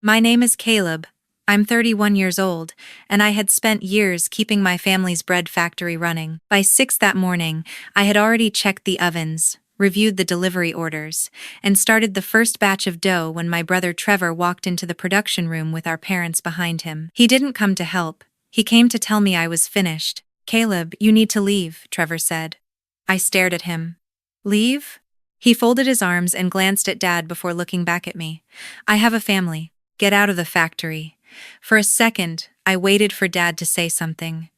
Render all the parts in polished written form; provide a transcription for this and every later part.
My name is Caleb. I'm 31 years old, and I had spent years keeping my family's bread factory running. By 6 that morning, I had already checked the ovens, reviewed the delivery orders, and started the first batch of dough when my brother Trevor walked into the production room with our parents behind him. He didn't come to help. He came to tell me I was finished. "Caleb, you need to leave," Trevor said. I stared at him. "Leave?" He folded his arms and glanced at Dad before looking back at me. "I have a family. Get out of the factory." For a second, I waited for Dad to say something.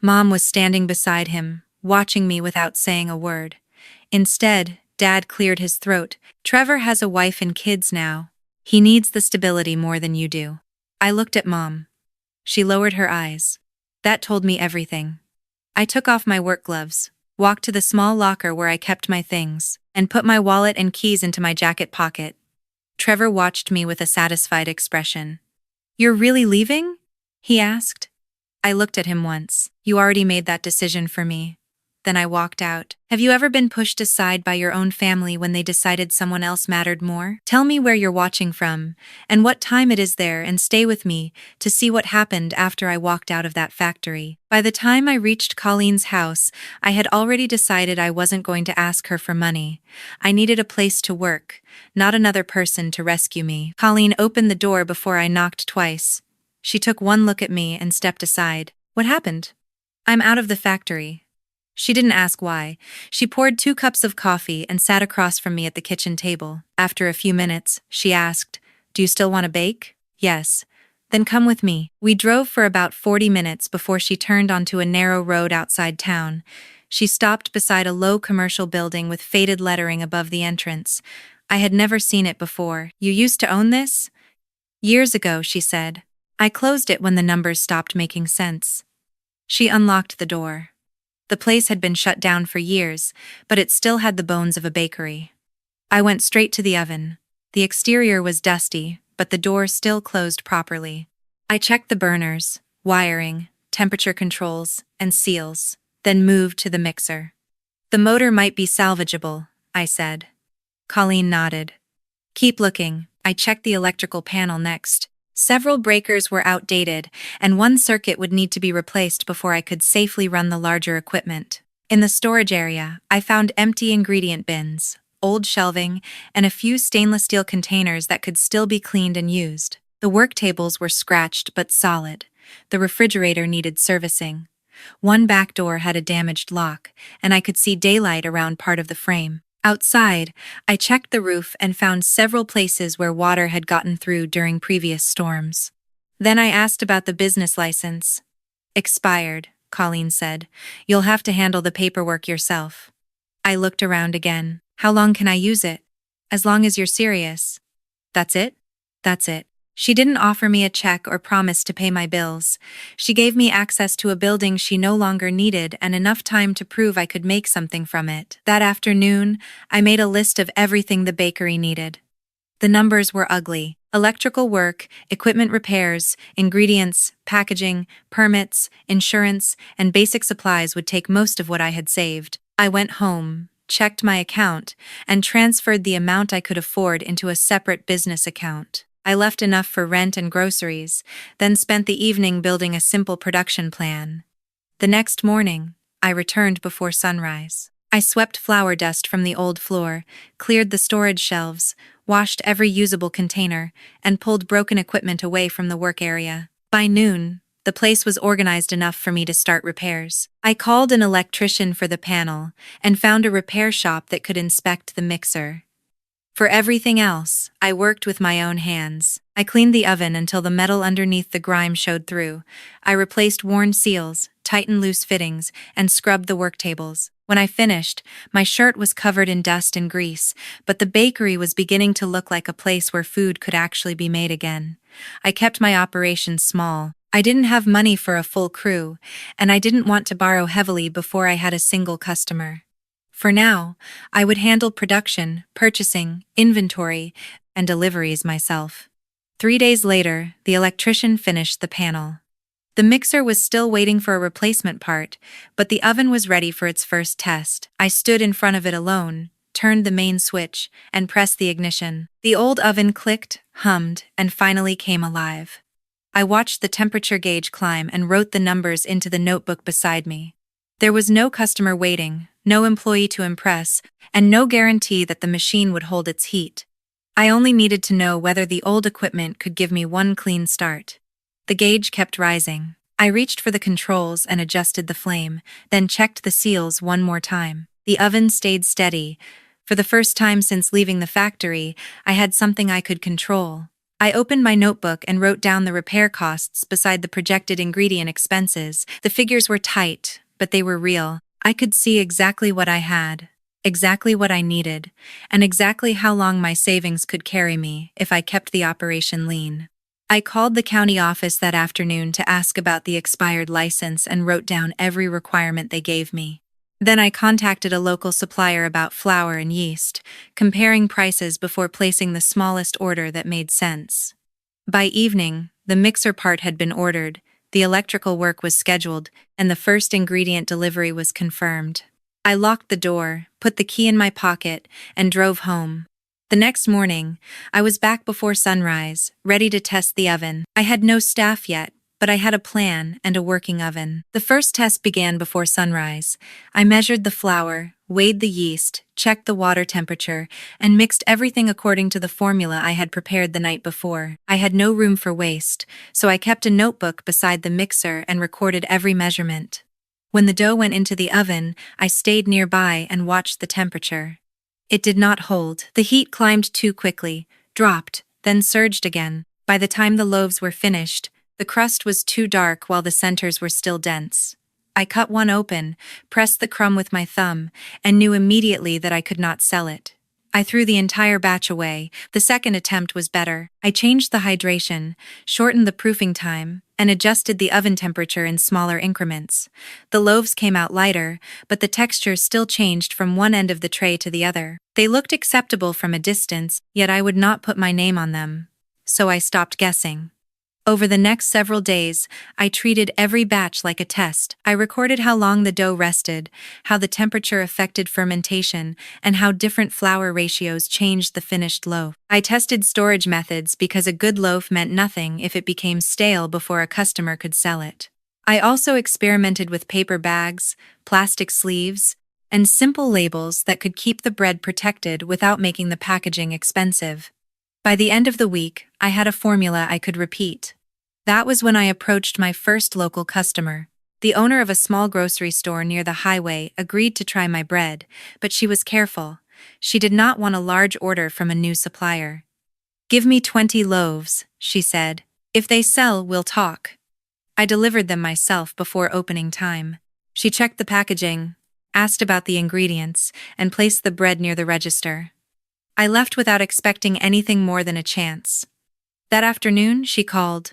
Mom was standing beside him, watching me without saying a word. Instead, Dad cleared his throat. "Trevor has a wife and kids now. He needs the stability more than you do." I looked at Mom. She lowered her eyes. That told me everything. I took off my work gloves, walked to the small locker where I kept my things, and put my wallet and keys into my jacket pocket. Trevor watched me with a satisfied expression. "You're really leaving?" he asked. I looked at him once. "You already made that decision for me." Then I walked out. Have you ever been pushed aside by your own family when they decided someone else mattered more? Tell me where you're watching from, and what time it is there, and stay with me to see what happened after I walked out of that factory. By the time I reached Colleen's house, I had already decided I wasn't going to ask her for money. I needed a place to work, not another person to rescue me. Colleen opened the door before I knocked twice. She took one look at me and stepped aside. "What happened?" "I'm out of the factory." She didn't ask why. She poured 2 cups of coffee and sat across from me at the kitchen table. After a few minutes, she asked, "Do you still want to bake?" "Yes." "Then come with me." We drove for about 40 minutes before she turned onto a narrow road outside town. She stopped beside a low commercial building with faded lettering above the entrance. I had never seen it before. "You used to own this?" "Years ago," she said. "I closed it when the numbers stopped making sense." She unlocked the door. The place had been shut down for years, but it still had the bones of a bakery. I went straight to the oven. The exterior was dusty, but the door still closed properly. I checked the burners, wiring, temperature controls, and seals, then moved to the mixer. "The motor might be salvageable," I said. Colleen nodded. "Keep looking." I checked the electrical panel next. Several breakers were outdated, and one circuit would need to be replaced before I could safely run the larger equipment. In the storage area, I found empty ingredient bins, old shelving, and a few stainless steel containers that could still be cleaned and used. The work tables were scratched but solid. The refrigerator needed servicing. One back door had a damaged lock, and I could see daylight around part of the frame. Outside, I checked the roof and found several places where water had gotten through during previous storms. Then I asked about the business license. "Expired," Colleen said. "You'll have to handle the paperwork yourself." I looked around again. "How long can I use it?" "As long as you're serious." "That's it?" "That's it." She didn't offer me a check or promise to pay my bills. She gave me access to a building she no longer needed and enough time to prove I could make something from it. That afternoon, I made a list of everything the bakery needed. The numbers were ugly. Electrical work, equipment repairs, ingredients, packaging, permits, insurance, and basic supplies would take most of what I had saved. I went home, checked my account, and transferred the amount I could afford into a separate business account. I left enough for rent and groceries, then spent the evening building a simple production plan. The next morning, I returned before sunrise. I swept flour dust from the old floor, cleared the storage shelves, washed every usable container, and pulled broken equipment away from the work area. By noon, the place was organized enough for me to start repairs. I called an electrician for the panel and found a repair shop that could inspect the mixer. For everything else, I worked with my own hands. I cleaned the oven until the metal underneath the grime showed through. I replaced worn seals, tightened loose fittings, and scrubbed the work tables. When I finished, my shirt was covered in dust and grease, but the bakery was beginning to look like a place where food could actually be made again. I kept my operation small. I didn't have money for a full crew, and I didn't want to borrow heavily before I had a single customer. For now, I would handle production, purchasing, inventory, and deliveries myself. 3 days later, the electrician finished the panel. The mixer was still waiting for a replacement part, but the oven was ready for its first test. I stood in front of it alone, turned the main switch, and pressed the ignition. The old oven clicked, hummed, and finally came alive. I watched the temperature gauge climb and wrote the numbers into the notebook beside me. There was no customer waiting, no employee to impress, and no guarantee that the machine would hold its heat. I only needed to know whether the old equipment could give me one clean start. The gauge kept rising. I reached for the controls and adjusted the flame, then checked the seals one more time. The oven stayed steady. For the first time since leaving the factory, I had something I could control. I opened my notebook and wrote down the repair costs beside the projected ingredient expenses. The figures were tight, but they were real. I could see exactly what I had, exactly what I needed, and exactly how long my savings could carry me if I kept the operation lean. I called the county office that afternoon to ask about the expired license and wrote down every requirement they gave me. Then I contacted a local supplier about flour and yeast, comparing prices before placing the smallest order that made sense. By evening, the mixer part had been ordered, the electrical work was scheduled, and the first ingredient delivery was confirmed. I locked the door, put the key in my pocket, and drove home. The next morning, I was back before sunrise, ready to test the oven. I had no staff yet, but I had a plan and a working oven. The first test began before sunrise. I measured the flour, weighed the yeast, checked the water temperature, and mixed everything according to the formula I had prepared the night before. I had no room for waste, so I kept a notebook beside the mixer and recorded every measurement. When the dough went into the oven, I stayed nearby and watched the temperature. It did not hold. The heat climbed too quickly, dropped, then surged again. By the time the loaves were finished, the crust was too dark while the centers were still dense. I cut one open, pressed the crumb with my thumb, and knew immediately that I could not sell it. I threw the entire batch away. The second attempt was better. I changed the hydration, shortened the proofing time, and adjusted the oven temperature in smaller increments. The loaves came out lighter, but the texture still changed from one end of the tray to the other. They looked acceptable from a distance, yet I would not put my name on them. So I stopped guessing. Over the next several days, I treated every batch like a test. I recorded how long the dough rested, how the temperature affected fermentation, and how different flour ratios changed the finished loaf. I tested storage methods because a good loaf meant nothing if it became stale before a customer could sell it. I also experimented with paper bags, plastic sleeves, and simple labels that could keep the bread protected without making the packaging expensive. By the end of the week, I had a formula I could repeat. That was when I approached my first local customer. The owner of a small grocery store near the highway agreed to try my bread, but she was careful. She did not want a large order from a new supplier. "Give me 20 loaves," she said. "If they sell, we'll talk." I delivered them myself before opening time. She checked the packaging, asked about the ingredients, and placed the bread near the register. I left without expecting anything more than a chance. That afternoon, she called.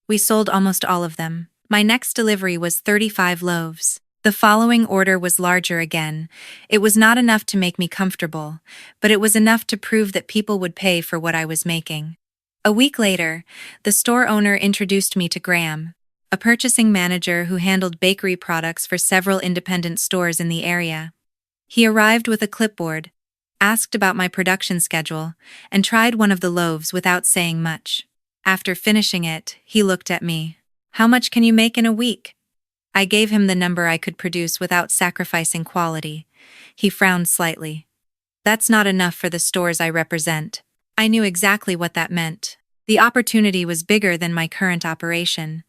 We sold almost all of them. My next delivery was 35 loaves. The following order was larger again. It was not enough to make me comfortable, but it was enough to prove that people would pay for what I was making. A week later, the store owner introduced me to Graham, a purchasing manager who handled bakery products for several independent stores in the area. He arrived with a clipboard, asked about my production schedule, and tried one of the loaves without saying much. After finishing it, he looked at me. "How much can you make in a week?" I gave him the number I could produce without sacrificing quality. He frowned slightly. "That's not enough for the stores I represent." I knew exactly what that meant. The opportunity was bigger than my current operation.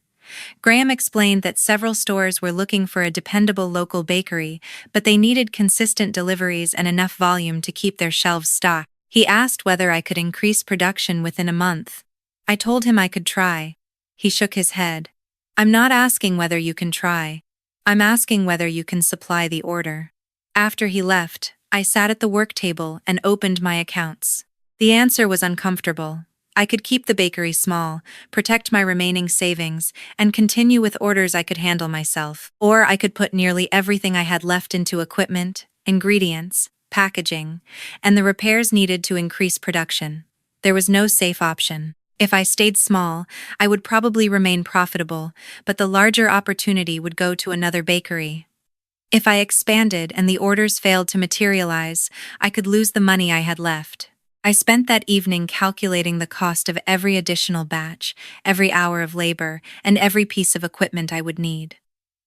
Graham explained that several stores were looking for a dependable local bakery, but they needed consistent deliveries and enough volume to keep their shelves stocked. He asked whether I could increase production within a month. I told him I could try. He shook his head. "I'm not asking whether you can try. I'm asking whether you can supply the order." After he left, I sat at the work table and opened my accounts. The answer was uncomfortable. I could keep the bakery small, protect my remaining savings, and continue with orders I could handle myself. Or I could put nearly everything I had left into equipment, ingredients, packaging, and the repairs needed to increase production. There was no safe option. If I stayed small, I would probably remain profitable, but the larger opportunity would go to another bakery. If I expanded and the orders failed to materialize, I could lose the money I had left. I spent that evening calculating the cost of every additional batch, every hour of labor, and every piece of equipment I would need.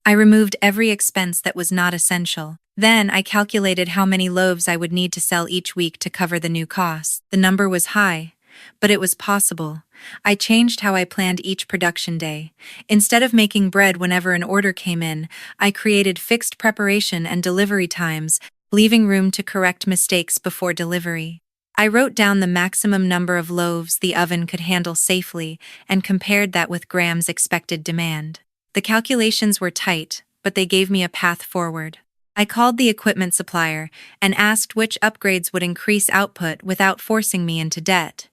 I removed every expense that was not essential. Then I calculated how many loaves I would need to sell each week to cover the new costs. The number was high, but it was possible. I changed how I planned each production day. Instead of making bread whenever an order came in, I created fixed preparation and delivery times, leaving room to correct mistakes before delivery. I wrote down the maximum number of loaves the oven could handle safely and compared that with Graham's expected demand. The calculations were tight, but they gave me a path forward. I called the equipment supplier and asked which upgrades would increase output without forcing me into debt.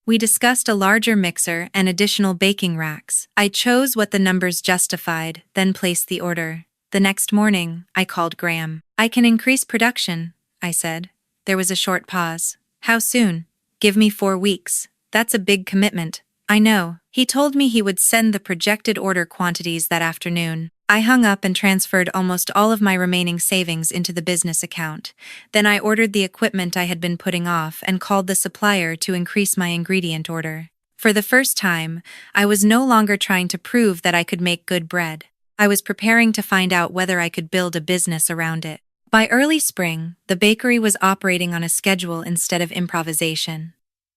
We discussed a larger mixer and additional baking racks. I chose what the numbers justified, then placed the order. The next morning, I called Graham. "I can increase production," I said. There was a short pause. "How soon?" "Give me 4 weeks. That's a big commitment." "I know." He told me he would send the projected order quantities that afternoon. I hung up and transferred almost all of my remaining savings into the business account. Then I ordered the equipment I had been putting off and called the supplier to increase my ingredient order. For the first time, I was no longer trying to prove that I could make good bread. I was preparing to find out whether I could build a business around it. By early spring, the bakery was operating on a schedule instead of improvisation.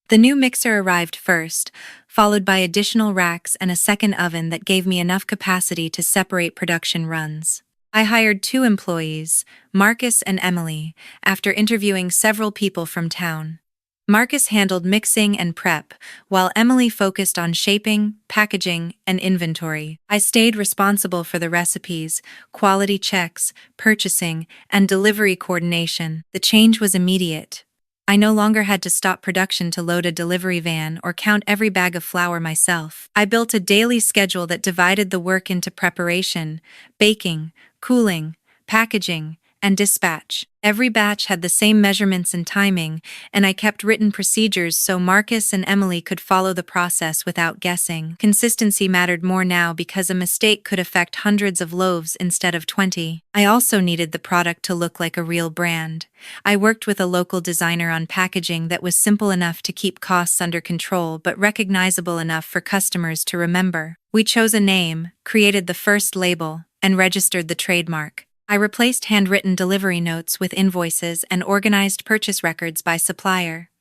The new mixer arrived first, followed by additional racks and a second oven that gave me enough capacity to separate production runs. I hired 2 employees, Marcus and Emily, after interviewing several people from town. Marcus handled mixing and prep, while Emily focused on shaping, packaging, and inventory. I stayed responsible for the recipes, quality checks, purchasing, and delivery coordination. The change was immediate. I no longer had to stop production to load a delivery van or count every bag of flour myself. I built a daily schedule that divided the work into preparation, baking, cooling, packaging, and dispatch. Every batch had the same measurements and timing, and I kept written procedures so Marcus and Emily could follow the process without guessing. Consistency mattered more now because a mistake could affect hundreds of loaves instead of 20. I also needed the product to look like a real brand. I worked with a local designer on packaging that was simple enough to keep costs under control but recognizable enough for customers to remember. We chose a name, created the first label, and registered the trademark. I replaced handwritten delivery notes with invoices and organized purchase records by supplier.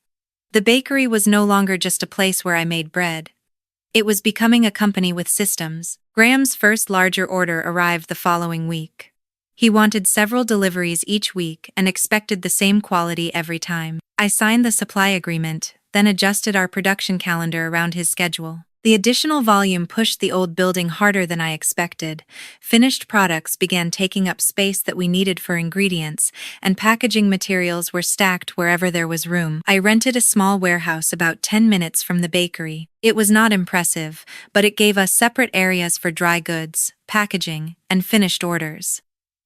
The bakery was no longer just a place where I made bread. It was becoming a company with systems. Graham's first larger order arrived the following week. He wanted several deliveries each week and expected the same quality every time. I signed the supply agreement, then adjusted our production calendar around his schedule. The additional volume pushed the old building harder than I expected. Finished products began taking up space that we needed for ingredients, and packaging materials were stacked wherever there was room. I rented a small warehouse about 10 minutes from the bakery. It was not impressive, but it gave us separate areas for dry goods, packaging, and finished orders.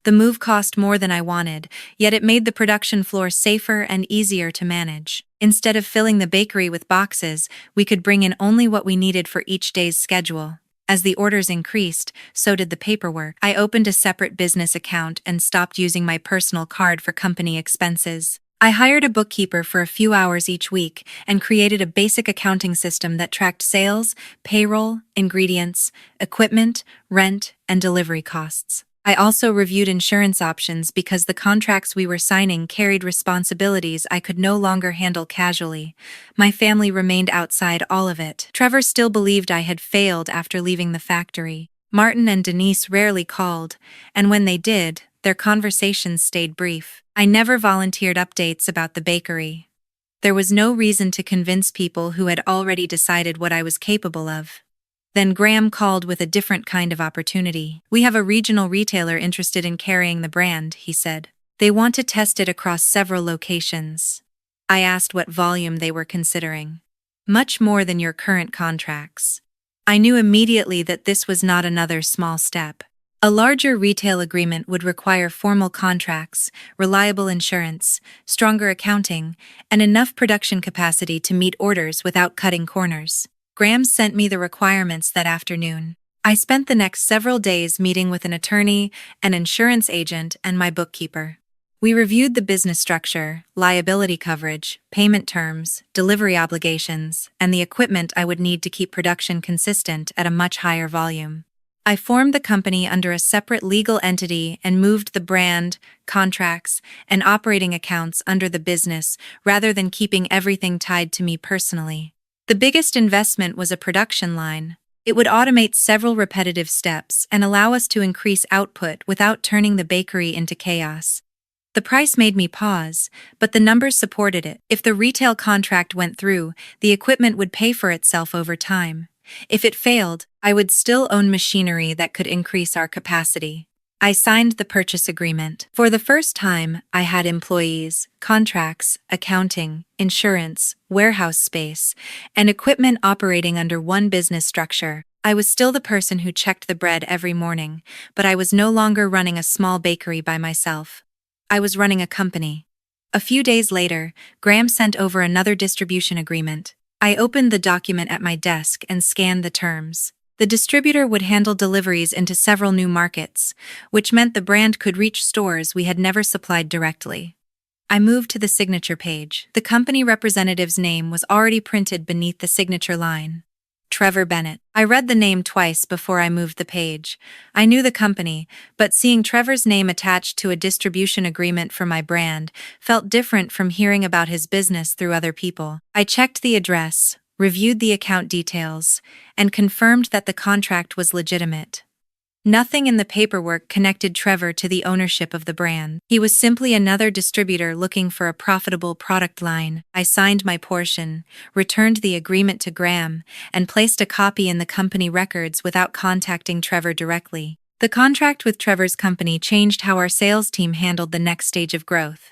The move cost more than I wanted, yet it made the production floor safer and easier to manage. Instead of filling the bakery with boxes, we could bring in only what we needed for each day's schedule. As the orders increased, so did the paperwork. I opened a separate business account and stopped using my personal card for company expenses. I hired a bookkeeper for a few hours each week and created a basic accounting system that tracked sales, payroll, ingredients, equipment, rent, and delivery costs. I also reviewed insurance options because the contracts we were signing carried responsibilities I could no longer handle casually. My family remained outside all of it. Trevor still believed I had failed after leaving the factory. Martin and Denise rarely called, and when they did, their conversations stayed brief. I never volunteered updates about the bakery. There was no reason to convince people who had already decided what I was capable of. Then Graham called with a different kind of opportunity. "We have a regional retailer interested in carrying the brand," he said. "They want to test it across several locations." I asked what volume they were considering. "Much more than your current contracts." I knew immediately that this was not another small step. A larger retail agreement would require formal contracts, reliable insurance, stronger accounting, and enough production capacity to meet orders without cutting corners. Graham sent me the requirements that afternoon. I spent the next several days meeting with an attorney, an insurance agent, and my bookkeeper. We reviewed the business structure, liability coverage, payment terms, delivery obligations, and the equipment I would need to keep production consistent at a much higher volume. I formed the company under a separate legal entity and moved the brand, contracts, and operating accounts under the business rather than keeping everything tied to me personally. The biggest investment was a production line. It would automate several repetitive steps and allow us to increase output without turning the bakery into chaos. The price made me pause, but the numbers supported it. If the retail contract went through, the equipment would pay for itself over time. If it failed, I would still own machinery that could increase our capacity. I signed the purchase agreement. For the first time, I had employees, contracts, accounting, insurance, warehouse space, and equipment operating under one business structure. I was still the person who checked the bread every morning, but I was no longer running a small bakery by myself. I was running a company. A few days later, Graham sent over another distribution agreement. I opened the document at my desk and scanned the terms. The distributor would handle deliveries into several new markets, which meant the brand could reach stores we had never supplied directly. I moved to the signature page. The company representative's name was already printed beneath the signature line. Trevor Bennett. I read the name twice before I moved the page. I knew the company, but seeing Trevor's name attached to a distribution agreement for my brand felt different from hearing about his business through other people. I checked the address, reviewed the account details, and confirmed that the contract was legitimate. Nothing in the paperwork connected Trevor to the ownership of the brand. He was simply another distributor looking for a profitable product line. I signed my portion, returned the agreement to Graham, and placed a copy in the company records without contacting Trevor directly. The contract with Trevor's company changed how our sales team handled the next stage of growth.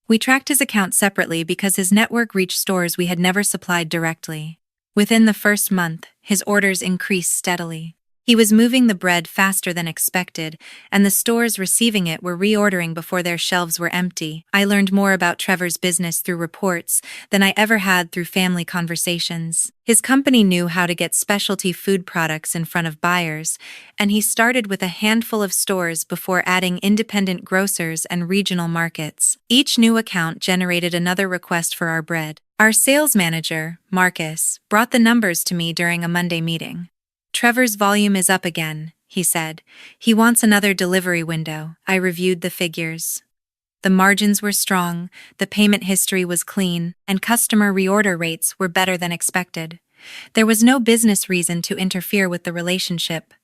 We tracked his account separately because his network reached stores we had never supplied directly. Within the first month, his orders increased steadily. He was moving the bread faster than expected, and the stores receiving it were reordering before their shelves were empty. I learned more about Trevor's business through reports than I ever had through family conversations. His company knew how to get specialty food products in front of buyers, and he started with a handful of stores before adding independent grocers and regional markets. Each new account generated another request for our bread. Our sales manager, Marcus, brought the numbers to me during a Monday meeting. Trevor's volume is up again, he said. He wants another delivery window. I reviewed the figures. The margins were strong, the payment history was clean, and customer reorder rates were better than expected. There was no business reason to interfere with the relationship.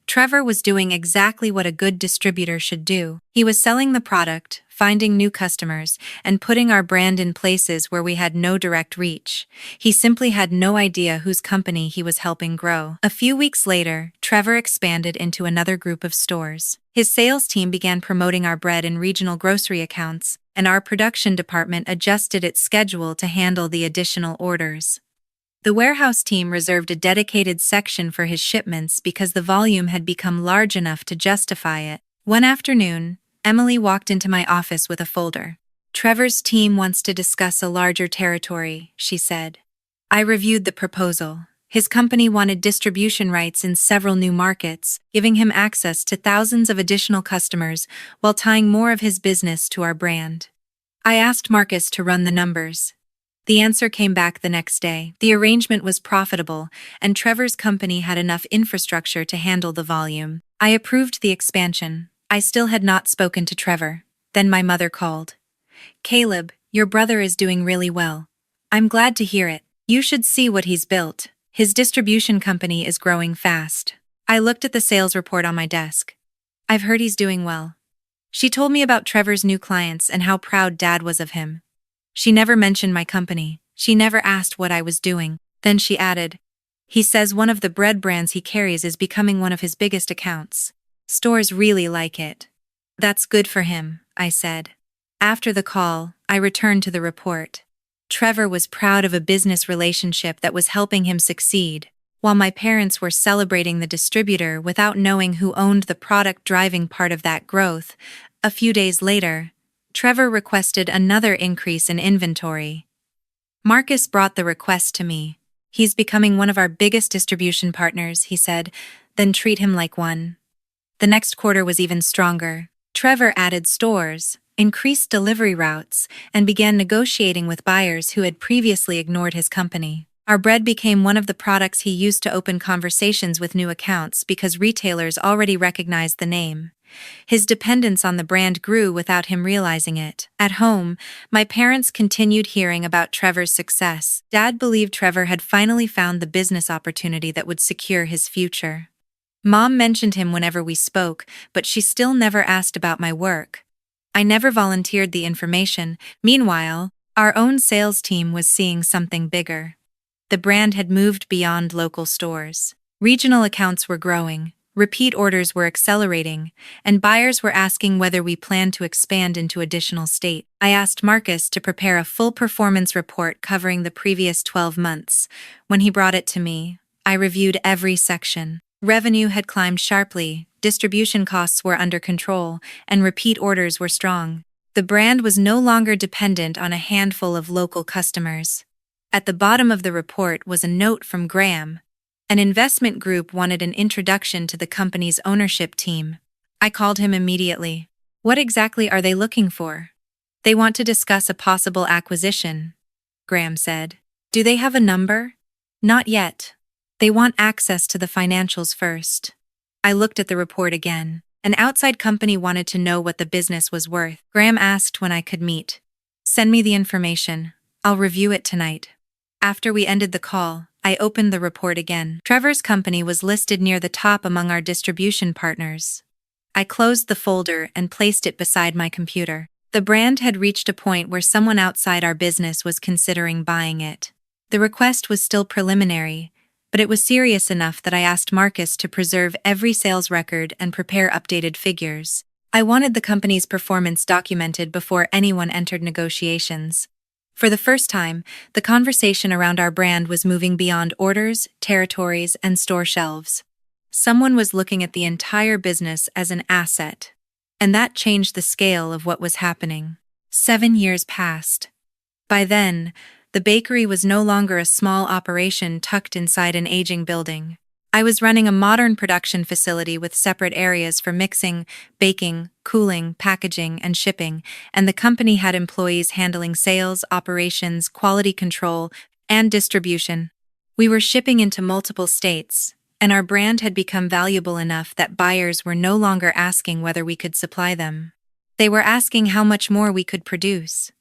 Trevor was doing exactly what a good distributor should do. He was selling the product, finding new customers, and putting our brand in places where we had no direct reach. He simply had no idea whose company he was helping grow. A few weeks later, Trevor expanded into another group of stores. His sales team began promoting our bread in regional grocery accounts, and our production department adjusted its schedule to handle the additional orders. The warehouse team reserved a dedicated section for his shipments because the volume had become large enough to justify it. One afternoon, Emily walked into my office with a folder. Trevor's team wants to discuss a larger territory, she said. I reviewed the proposal. His company wanted distribution rights in several new markets, giving him access to thousands of additional customers while tying more of his business to our brand. I asked Marcus to run the numbers. The answer came back the next day. The arrangement was profitable, and Trevor's company had enough infrastructure to handle the volume. I approved the expansion. I still had not spoken to Trevor. Then my mother called. "Caleb, your brother is doing really well. I'm glad to hear it. You should see what he's built. His distribution company is growing fast." I looked at the sales report on my desk. "I've heard he's doing well." She told me about Trevor's new clients and how proud Dad was of him. She never mentioned my company. She never asked what I was doing. Then she added, "He says one of the bread brands he carries is becoming one of his biggest accounts. Stores really like it." "That's good for him," I said. After the call, I returned to the report. Trevor was proud of a business relationship that was helping him succeed, while my parents were celebrating the distributor without knowing who owned the product driving part of that growth. A few days later, Trevor requested another increase in inventory. Marcus brought the request to me. "He's becoming one of our biggest distribution partners," he said, "then treat him like one." The next quarter was even stronger. Trevor added stores, increased delivery routes, and began negotiating with buyers who had previously ignored his company. Our bread became one of the products he used to open conversations with new accounts because retailers already recognized the name. His dependence on the brand grew without him realizing it. At home, my parents continued hearing about Trevor's success. Dad believed Trevor had finally found the business opportunity that would secure his future. Mom mentioned him whenever we spoke, but she still never asked about my work. I never volunteered the information. Meanwhile, our own sales team was seeing something bigger. The brand had moved beyond local stores. Regional accounts were growing, repeat orders were accelerating, and buyers were asking whether we planned to expand into additional states. I asked Marcus to prepare a full performance report covering the previous 12 months. When he brought it to me, I reviewed every section. Revenue had climbed sharply, distribution costs were under control, and repeat orders were strong. The brand was no longer dependent on a handful of local customers. At the bottom of the report was a note from Graham. An investment group wanted an introduction to the company's ownership team. I called him immediately. What exactly are they looking for? They want to discuss a possible acquisition, Graham said. Do they have a number? Not yet. They want access to the financials first. I looked at the report again. An outside company wanted to know what the business was worth. Graham asked when I could meet. Send me the information. I'll review it tonight. After we ended the call, I opened the report again. Trevor's company was listed near the top among our distribution partners. I closed the folder and placed it beside my computer. The brand had reached a point where someone outside our business was considering buying it. The request was still preliminary, but it was serious enough that I asked Marcus to preserve every sales record and prepare updated figures. I wanted the company's performance documented before anyone entered negotiations. For the first time, the conversation around our brand was moving beyond orders, territories, and store shelves. Someone was looking at the entire business as an asset, and that changed the scale of what was happening. 7 years passed. By then, the bakery was no longer a small operation tucked inside an aging building. I was running a modern production facility with separate areas for mixing, baking, cooling, packaging, and shipping, and the company had employees handling sales, operations, quality control, and distribution. We were shipping into multiple states, and our brand had become valuable enough that buyers were no longer asking whether we could supply them. They were asking how much more we could produce.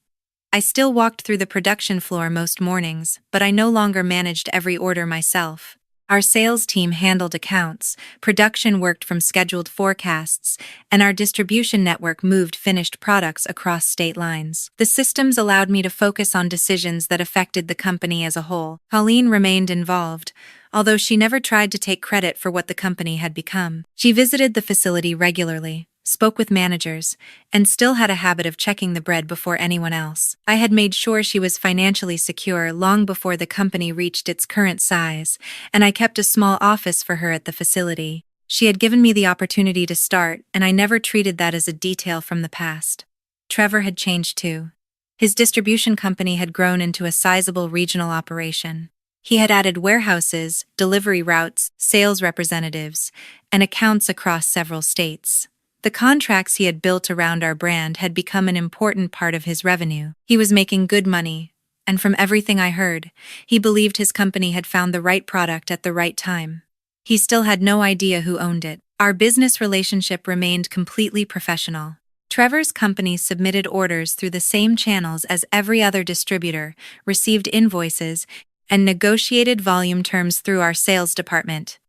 I still walked through the production floor most mornings, but I no longer managed every order myself. Our sales team handled accounts, production worked from scheduled forecasts, and our distribution network moved finished products across state lines. The systems allowed me to focus on decisions that affected the company as a whole. Colleen remained involved, although she never tried to take credit for what the company had become. She visited the facility regularly, spoke with managers, and still had a habit of checking the bread before anyone else. I had made sure she was financially secure long before the company reached its current size, and I kept a small office for her at the facility. She had given me the opportunity to start, and I never treated that as a detail from the past. Trevor had changed too. His distribution company had grown into a sizable regional operation. He had added warehouses, delivery routes, sales representatives, and accounts across several states. The contracts he had built around our brand had become an important part of his revenue. He was making good money, and from everything I heard, he believed his company had found the right product at the right time. He still had no idea who owned it. Our business relationship remained completely professional. Trevor's company submitted orders through the same channels as every other distributor, received invoices, and negotiated volume terms through our sales department.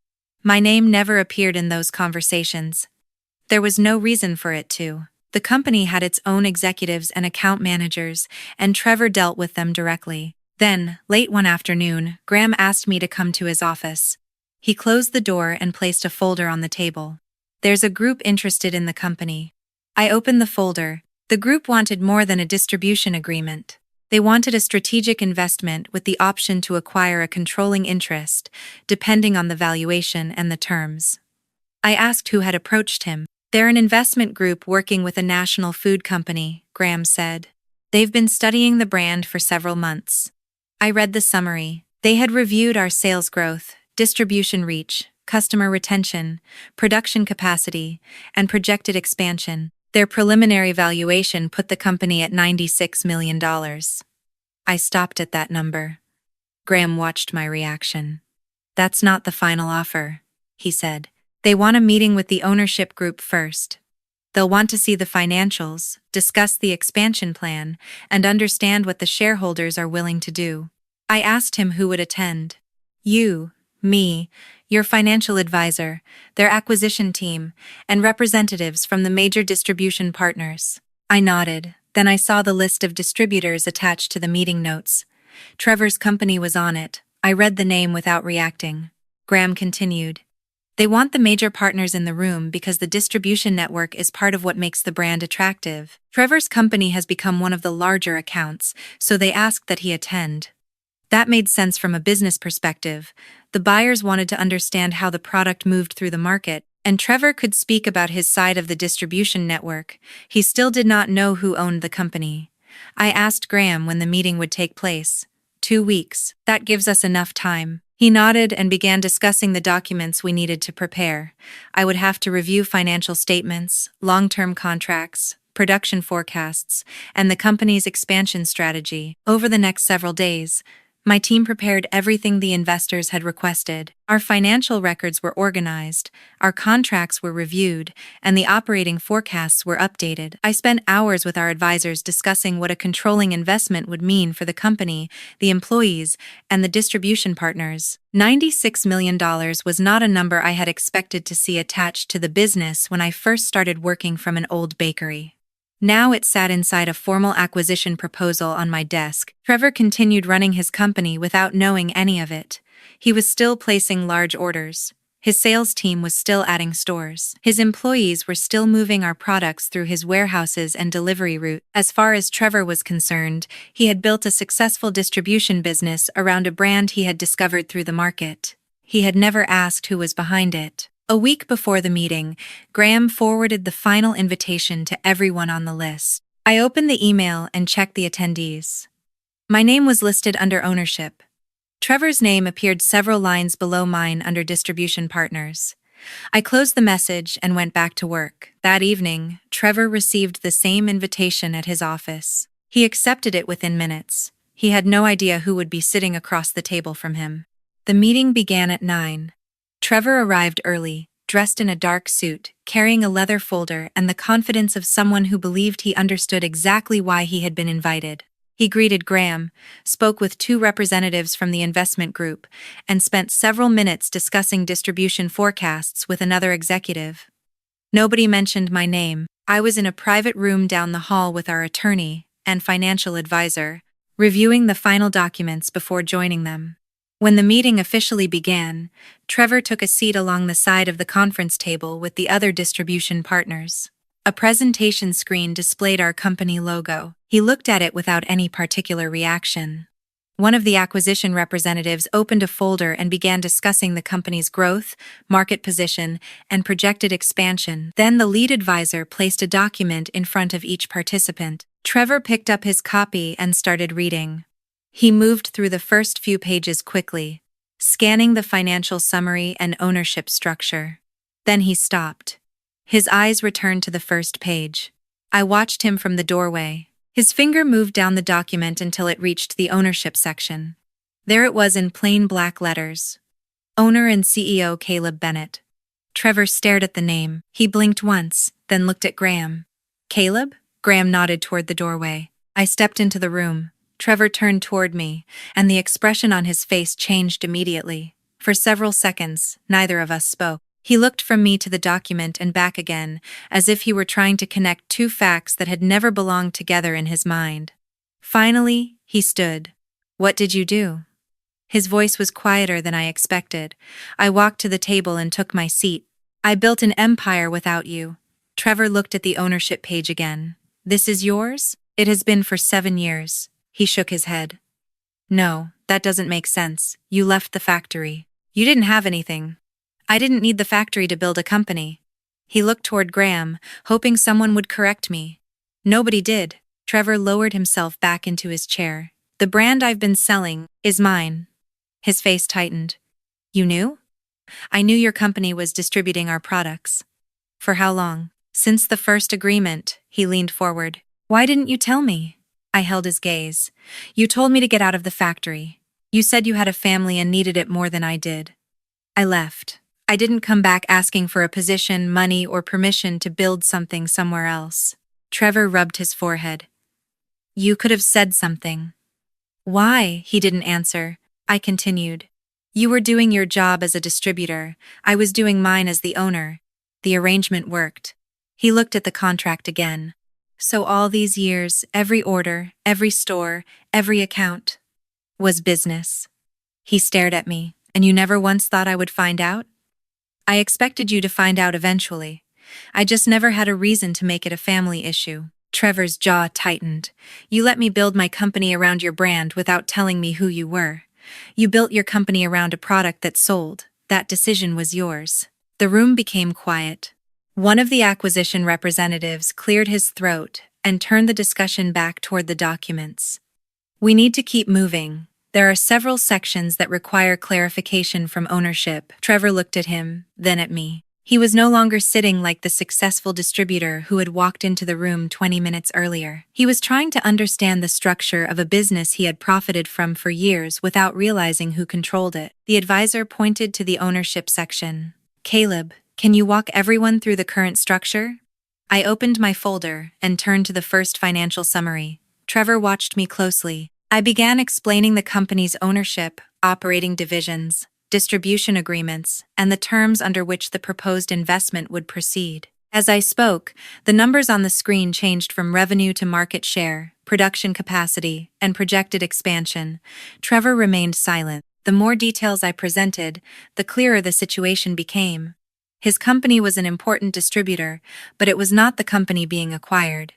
My name never appeared in those conversations. There was no reason for it to. The company had its own executives and account managers, and Trevor dealt with them directly. Then, late one afternoon, Graham asked me to come to his office. He closed the door and placed a folder on the table. There's a group interested in the company. I opened the folder. The group wanted more than a distribution agreement. They wanted a strategic investment with the option to acquire a controlling interest, depending on the valuation and the terms. I asked who had approached him. They're an investment group working with a national food company, Graham said. They've been studying the brand for several months. I read the summary. They had reviewed our sales growth, distribution reach, customer retention, production capacity, and projected expansion. Their preliminary valuation put the company at $96 million. I stopped at that number. Graham watched my reaction. That's not the final offer, he said. They want a meeting with the ownership group first. They'll want to see the financials, discuss the expansion plan, and understand what the shareholders are willing to do. I asked him who would attend. You, me, your financial advisor, their acquisition team, and representatives from the major distribution partners. I nodded. Then I saw the list of distributors attached to the meeting notes. Trevor's company was on it. I read the name without reacting. Graham continued. They want the major partners in the room because the distribution network is part of what makes the brand attractive. Trevor's company has become one of the larger accounts, so they asked that he attend. That made sense from a business perspective. The buyers wanted to understand how the product moved through the market, and Trevor could speak about his side of the distribution network. He still did not know who owned the company. I asked Graham when the meeting would take place. 2 weeks. That gives us enough time. He nodded and began discussing the documents we needed to prepare. I would have to review financial statements, long-term contracts, production forecasts, and the company's expansion strategy. Over the next several days, my team prepared everything the investors had requested. Our financial records were organized, our contracts were reviewed, and the operating forecasts were updated. I spent hours with our advisors discussing what a controlling investment would mean for the company, the employees, and the distribution partners. $96 million was not a number I had expected to see attached to the business when I first started working from an old bakery. Now it sat inside a formal acquisition proposal on my desk. Trevor continued running his company without knowing any of it. He was still placing large orders. His sales team was still adding stores. His employees were still moving our products through his warehouses and delivery route. As far as Trevor was concerned, he had built a successful distribution business around a brand he had discovered through the market. He had never asked who was behind it. A week before the meeting, Graham forwarded the final invitation to everyone on the list. I opened the email and checked the attendees. My name was listed under ownership. Trevor's name appeared several lines below mine under distribution partners. I closed the message and went back to work. That evening, Trevor received the same invitation at his office. He accepted it within minutes. He had no idea who would be sitting across the table from him. The meeting began at 9. Trevor arrived early, dressed in a dark suit, carrying a leather folder and the confidence of someone who believed he understood exactly why he had been invited. He greeted Graham, spoke with 2 representatives from the investment group, and spent several minutes discussing distribution forecasts with another executive. Nobody mentioned my name. I was in a private room down the hall with our attorney and financial advisor, reviewing the final documents before joining them. When the meeting officially began, Trevor took a seat along the side of the conference table with the other distribution partners. A presentation screen displayed our company logo. He looked at it without any particular reaction. One of the acquisition representatives opened a folder and began discussing the company's growth, market position, and projected expansion. Then the lead advisor placed a document in front of each participant. Trevor picked up his copy and started reading. He moved through the first few pages quickly, scanning the financial summary and ownership structure. Then he stopped. His eyes returned to the first page. I watched him from the doorway. His finger moved down the document until it reached the ownership section. There it was in plain black letters. Owner and CEO Caleb Bennett. Trevor stared at the name. He blinked once, then looked at Graham. Caleb? Graham nodded toward the doorway. I stepped into the room. Trevor turned toward me, and the expression on his face changed immediately. For several seconds, neither of us spoke. He looked from me to the document and back again, as if he were trying to connect 2 facts that had never belonged together in his mind. Finally, he stood. What did you do? His voice was quieter than I expected. I walked to the table and took my seat. I built an empire without you. Trevor looked at the ownership page again. This is yours? It has been for 7 years. He shook his head. No, that doesn't make sense. You left the factory. You didn't have anything. I didn't need the factory to build a company. He looked toward Graham, hoping someone would correct me. Nobody did. Trevor lowered himself back into his chair. The brand I've been selling is mine. His face tightened. You knew? I knew your company was distributing our products. For how long? Since the first agreement, he leaned forward. Why didn't you tell me? I held his gaze. You told me to get out of the factory. You said you had a family and needed it more than I did. I left. I didn't come back asking for a position, money, or permission to build something somewhere else. Trevor rubbed his forehead. You could have said something. Why? He didn't answer. I continued. You were doing your job as a distributor. I was doing mine as the owner. The arrangement worked. He looked at the contract again. So all these years, every order, every store, every account was business. He stared at me. And you never once thought I would find out? I expected you to find out eventually. I just never had a reason to make it a family issue. Trevor's jaw tightened. You let me build my company around your brand without telling me who you were. You built your company around a product that sold. That decision was yours. The room became quiet. One of the acquisition representatives cleared his throat and turned the discussion back toward the documents. We need to keep moving. There are several sections that require clarification from ownership. Trevor looked at him, then at me. He was no longer sitting like the successful distributor who had walked into the room 20 minutes earlier. He was trying to understand the structure of a business he had profited from for years without realizing who controlled it. The advisor pointed to the ownership section. Caleb, can you walk everyone through the current structure? I opened my folder and turned to the first financial summary. Trevor watched me closely. I began explaining the company's ownership, operating divisions, distribution agreements, and the terms under which the proposed investment would proceed. As I spoke, the numbers on the screen changed from revenue to market share, production capacity, and projected expansion. Trevor remained silent. The more details I presented, the clearer the situation became. His company was an important distributor, but it was not the company being acquired.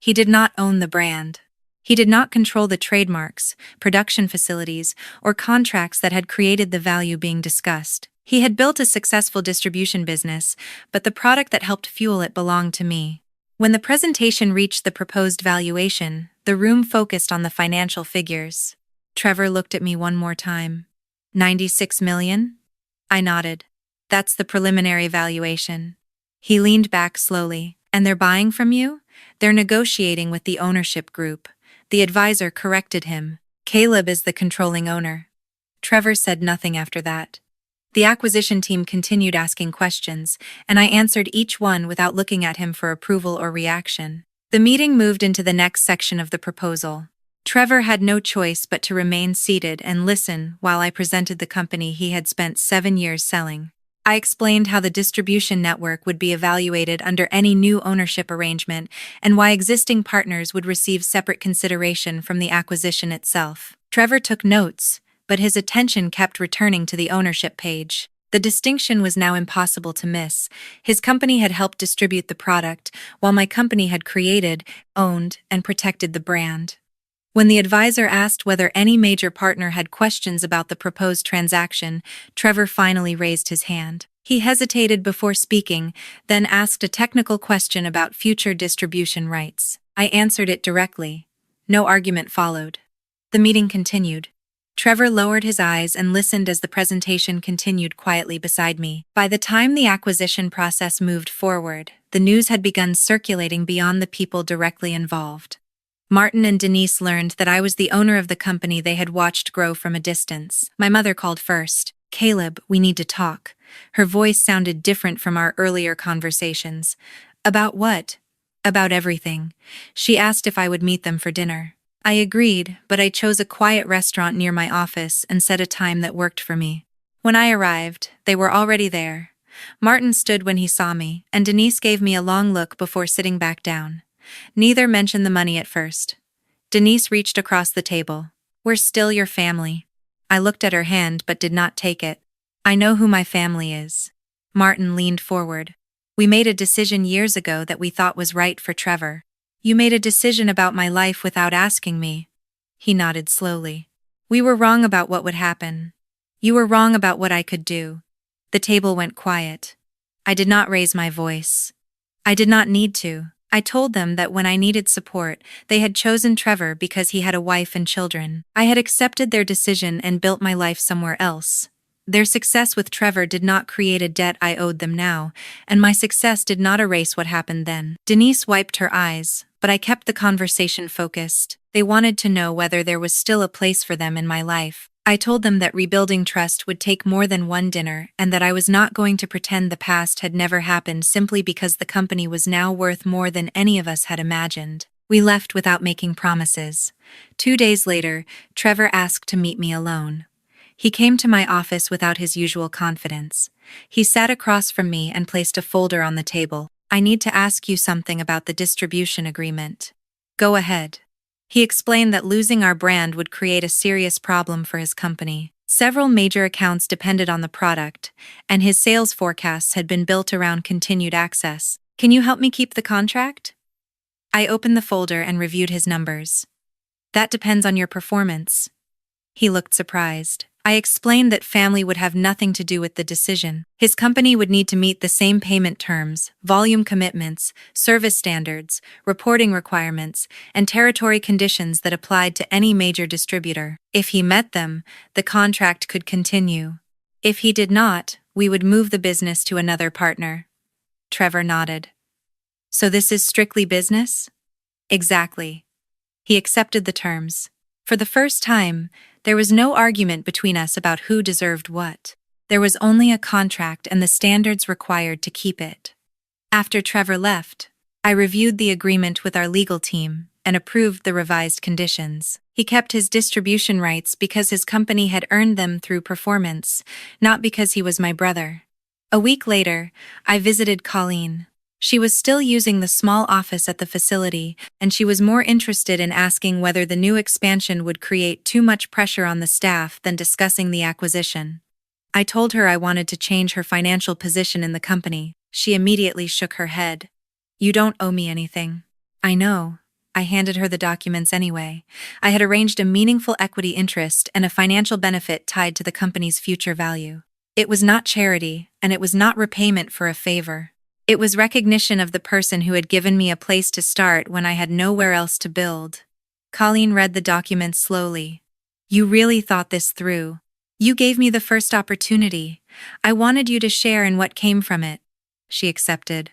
He did not own the brand. He did not control the trademarks, production facilities, or contracts that had created the value being discussed. He had built a successful distribution business, but the product that helped fuel it belonged to me. When the presentation reached the proposed valuation, the room focused on the financial figures. Trevor looked at me one more time. 96 million? I nodded. That's the preliminary valuation. He leaned back slowly. And they're buying from you? They're negotiating with the ownership group. The advisor corrected him. Caleb is the controlling owner. Trevor said nothing after that. The acquisition team continued asking questions, and I answered each one without looking at him for approval or reaction. The meeting moved into the next section of the proposal. Trevor had no choice but to remain seated and listen while I presented the company he had spent 7 years selling. I explained how the distribution network would be evaluated under any new ownership arrangement and why existing partners would receive separate consideration from the acquisition itself. Trevor took notes, but his attention kept returning to the ownership page. The distinction was now impossible to miss. His company had helped distribute the product, while my company had created, owned, and protected the brand. When the advisor asked whether any major partner had questions about the proposed transaction, Trevor finally raised his hand. He hesitated before speaking, then asked a technical question about future distribution rights. I answered it directly. No argument followed. The meeting continued. Trevor lowered his eyes and listened as the presentation continued quietly beside me. By the time the acquisition process moved forward, the news had begun circulating beyond the people directly involved. Martin and Denise learned that I was the owner of the company they had watched grow from a distance. My mother called first. Caleb, we need to talk. Her voice sounded different from our earlier conversations. About what? About everything. She asked if I would meet them for dinner. I agreed, but I chose a quiet restaurant near my office and set a time that worked for me. When I arrived, they were already there. Martin stood when he saw me, and Denise gave me a long look before sitting back down. Neither mentioned the money at first. Denise reached across the table. We're still your family. I looked at her hand but did not take it. I know who my family is. Martin leaned forward. We made a decision years ago that we thought was right for Trevor. You made a decision about my life without asking me. He nodded slowly. We were wrong about what would happen. You were wrong about what I could do. The table went quiet. I did not raise my voice. I did not need to. I told them that when I needed support, they had chosen Trevor because he had a wife and children. I had accepted their decision and built my life somewhere else. Their success with Trevor did not create a debt I owed them now, and my success did not erase what happened then. Denise wiped her eyes, but I kept the conversation focused. They wanted to know whether there was still a place for them in my life. I told them that rebuilding trust would take more than one dinner and that I was not going to pretend the past had never happened simply because the company was now worth more than any of us had imagined. We left without making promises. 2 days later, Trevor asked to meet me alone. He came to my office without his usual confidence. He sat across from me and placed a folder on the table. "I need to ask you something about the distribution agreement." "Go ahead." He explained that losing our brand would create a serious problem for his company. Several major accounts depended on the product, and his sales forecasts had been built around continued access. "Can you help me keep the contract?" I opened the folder and reviewed his numbers. "That depends on your performance." He looked surprised. I explained that family would have nothing to do with the decision. His company would need to meet the same payment terms, volume commitments, service standards, reporting requirements, and territory conditions that applied to any major distributor. If he met them, the contract could continue. If he did not, we would move the business to another partner. Trevor nodded. "So this is strictly business?" "Exactly." He accepted the terms. For the first time, there was no argument between us about who deserved what. There was only a contract and the standards required to keep it. After Trevor left, I reviewed the agreement with our legal team and approved the revised conditions. He kept his distribution rights because his company had earned them through performance, not because he was my brother. A week later, I visited Colleen. She was still using the small office at the facility, and she was more interested in asking whether the new expansion would create too much pressure on the staff than discussing the acquisition. I told her I wanted to change her financial position in the company. She immediately shook her head. "You don't owe me anything." "I know." I handed her the documents anyway. I had arranged a meaningful equity interest and a financial benefit tied to the company's future value. It was not charity, and it was not repayment for a favor. It was recognition of the person who had given me a place to start when I had nowhere else to build. Colleen read the document slowly. "You really thought this through. You gave me the first opportunity. I wanted you to share in what came from it." She accepted.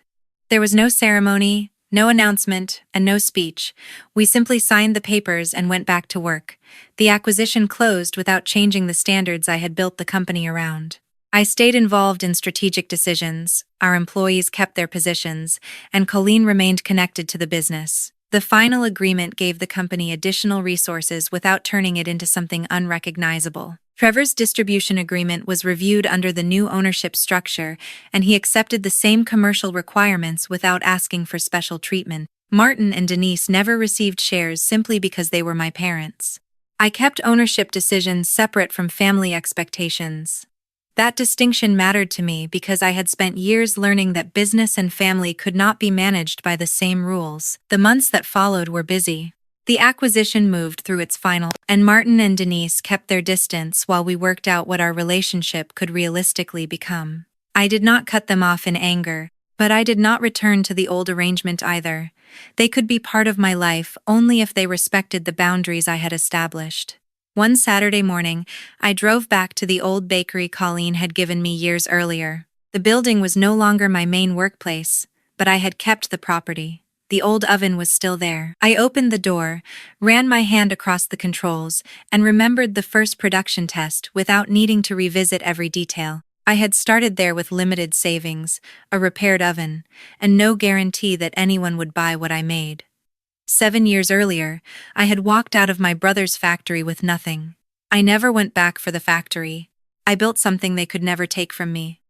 There was no ceremony, no announcement, and no speech. We simply signed the papers and went back to work. The acquisition closed without changing the standards I had built the company around. I stayed involved in strategic decisions, our employees kept their positions, and Colleen remained connected to the business. The final agreement gave the company additional resources without turning it into something unrecognizable. Trevor's distribution agreement was reviewed under the new ownership structure, and he accepted the same commercial requirements without asking for special treatment. Martin and Denise never received shares simply because they were my parents. I kept ownership decisions separate from family expectations. That distinction mattered to me because I had spent years learning that business and family could not be managed by the same rules. The months that followed were busy. The acquisition moved through its final, and Martin and Denise kept their distance while we worked out what our relationship could realistically become. I did not cut them off in anger, but I did not return to the old arrangement either. They could be part of my life only if they respected the boundaries I had established. One Saturday morning, I drove back to the old bakery Colleen had given me years earlier. The building was no longer my main workplace, but I had kept the property. The old oven was still there. I opened the door, ran my hand across the controls, and remembered the first production test without needing to revisit every detail. I had started there with limited savings, a repaired oven, and no guarantee that anyone would buy what I made. 7 years earlier, I had walked out of my brother's factory with nothing. I never went back for the factory. I built something they could never take from me.